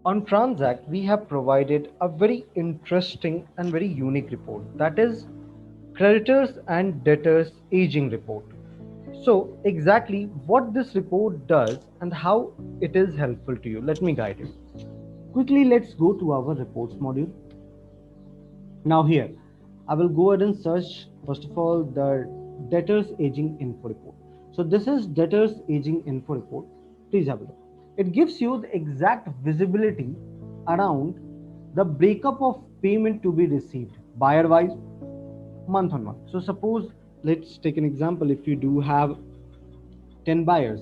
On TranZact, we have provided a very interesting and very unique report, that is Creditors and Debtors Aging Report. So, exactly what this report does and how it is helpful to you, let me guide you. Quickly, let's go to our reports module. Now, here I will go ahead and search first of all the Debtors Aging Info Report. So, this is Debtors Aging Info Report. Please have a look. It gives you the exact visibility around the breakup of payment to be received buyer wise, month on month. So suppose, let's take an example. If you do have 10 buyers,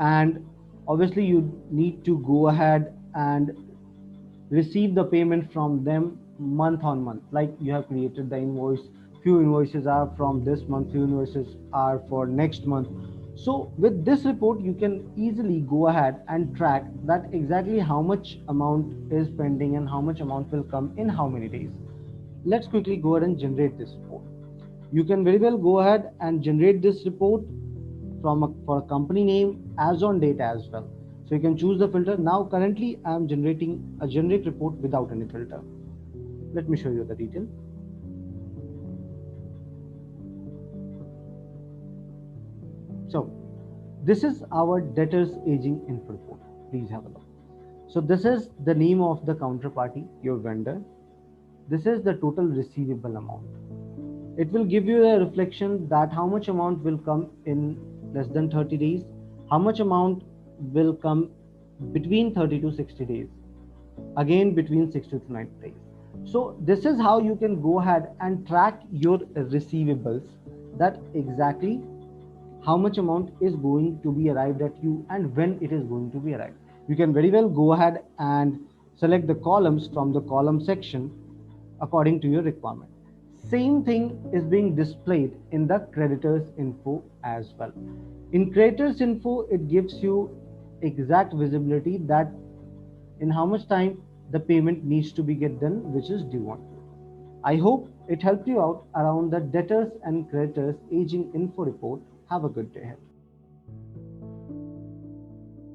and obviously you need to go ahead and receive the payment from them month on month, like you have created the invoice, few invoices are from this month, few invoices are for next month. So with this report you can easily go ahead and track that exactly how much amount is pending and how much amount will come in how many days. Let's quickly go ahead and generate this report. You can very well go ahead and generate this report for a company name as on date as well. So you can choose the filter. Now currently I am generating a generic report without any filter. Let me show you the detail. So this is our debtors aging info report. Please have a look. So this is the name of the counterparty, your vendor. This is the total receivable amount. It will give you a reflection that how much amount will come in less than 30 days, how much amount will come between 30 to 60 days, again between 60 to 90 days. So this is how you can go ahead and track your receivables, that exactly how much amount is going to be arrived at you and when it is going to be arrived. You can very well go ahead and select the columns from the column section according to your requirement. Same thing is being displayed in the creditors info as well. In creditors info, it gives you exact visibility that in how much time the payment needs to be get done, which is due on. I hope it helped you out around the debtors and creditors aging info report. Have a good day ahead.